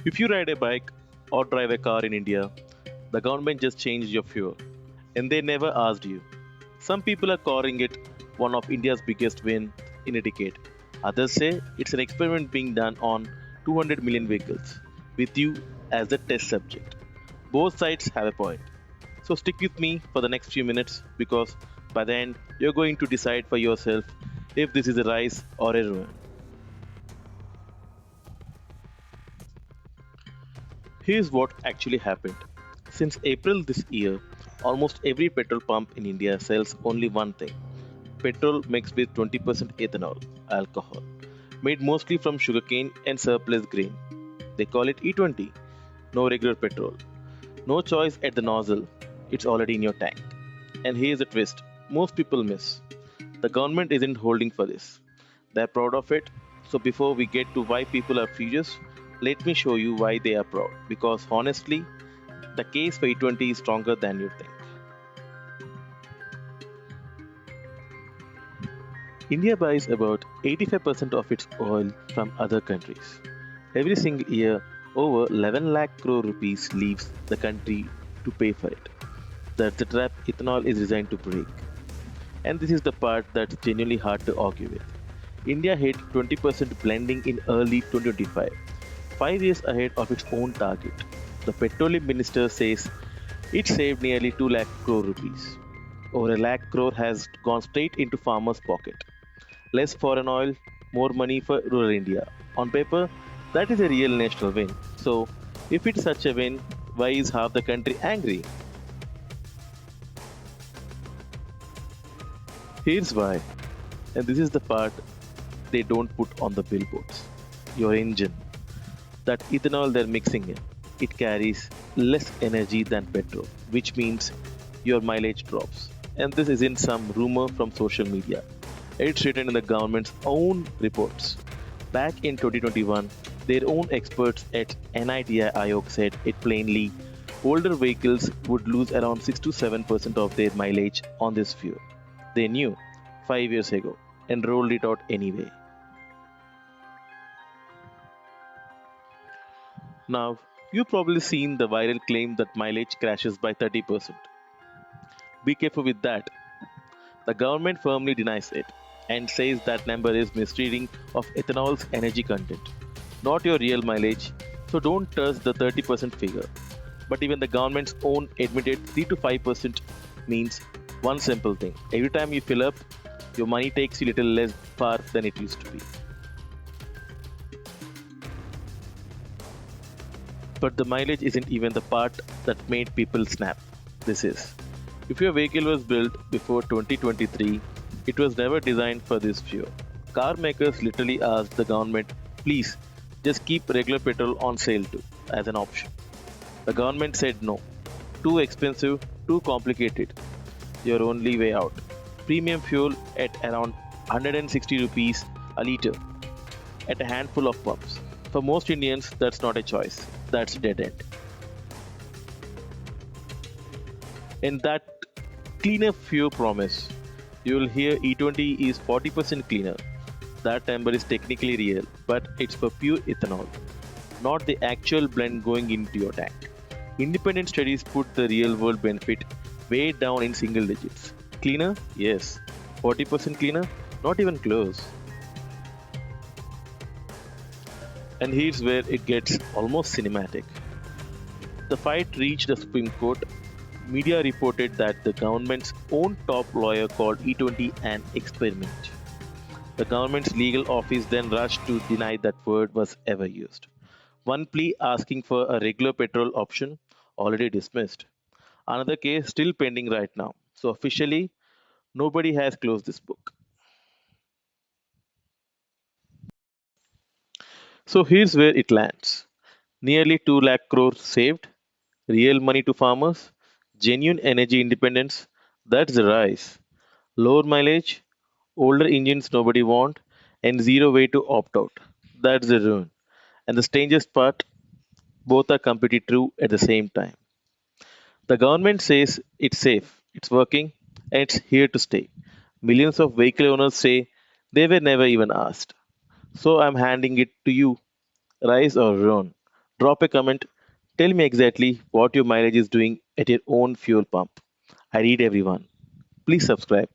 If you ride a bike or drive a car in India, the government just changed your fuel and they never asked you. Some people are calling it one of India's biggest wins in a decade. Others say it's an experiment being done on 200 million vehicles with you as the test subject. Both sides have a point. So stick with me for the next few minutes because by the end you're going to decide for yourself if this is a rise or a ruin. Here's what actually happened. Since April this year, almost every petrol pump in India sells only one thing: petrol mixed with 20% ethanol, alcohol, made mostly from sugarcane and surplus grain. They call it E20. No regular petrol. No choice at the nozzle, it's already in your tank. And here's the twist most people miss. The government isn't holding for this. They're proud of it. So before we get to why people are furious, let me show you why they are proud. Because honestly, the case for E20 is stronger than you think. India buys about 85% of its oil from other countries. Every single year, over 11 lakh crore rupees leaves the country to pay for it. That's the trap ethanol is designed to break. And this is the part that's genuinely hard to argue with. India hit 20% blending in early 2025, 5 years ahead of its own target. The petroleum minister says it saved nearly 2 lakh crore rupees. Over a lakh crore has gone straight into farmers' pocket. Less foreign oil, more money for rural India. On paper, that is a real national win. So, if it's such a win, why is half the country angry? Here's why, and this is the part they don't put on the billboards. Your engine, that ethanol they're mixing in, it carries less energy than petrol, which means your mileage drops. And this isn't some rumor from social media. It's written in the government's own reports. Back in 2021, their own experts at NITI Ayog said it plainly older vehicles would lose around 6 to 7% of their mileage on this fuel. They knew 5 years ago and rolled it out anyway. Now, you've probably seen the viral claim that mileage crashes by 30%. Be careful with that. The government firmly denies it and says that number is misreading of ethanol's energy content, not your real mileage, so don't trust the 30% figure. But even the government's own admitted 3 to 5% means one simple thing. Every time you fill up, your money takes you little less far than it used to be. But the mileage isn't even the part that made people snap. This is. If your vehicle was built before 2023, it was never designed for this fuel. Car makers literally asked the government, please, just keep regular petrol on sale too, as an option. The government said no. Too expensive, too complicated. Your only way out. Premium fuel at around 160 rupees a litre at a handful of pumps. For most Indians, that's not a choice. That's dead end. In that cleaner fuel promise, you will hear E20 is 40% cleaner. That number is technically real, but it's for pure ethanol, not the actual blend going into your tank. Independent studies put the real world benefit way down in single digits. Cleaner? Yes. 40% cleaner? Not even close. And here's where it gets almost cinematic. The fight reached the Supreme Court. Media reported that the government's own top lawyer called E20 an experiment. The government's legal office then rushed to deny that word was ever used. One plea asking for a regular petrol option already dismissed. Another case still pending right now. So officially, nobody has closed this book. So here's where it lands. Nearly 2 lakh crore saved, real money to farmers, genuine energy independence, that's the rise. Lower mileage, older engines nobody want, and zero way to opt out. That's the ruin. And the strangest part, both are completely true at the same time. The government says it's safe, it's working, and it's here to stay. Millions of vehicle owners say they were never even asked. So I'm handing it to you, rise or run. Drop a comment. Tell me exactly what your mileage is doing at your own fuel pump. I read everyone. Please subscribe.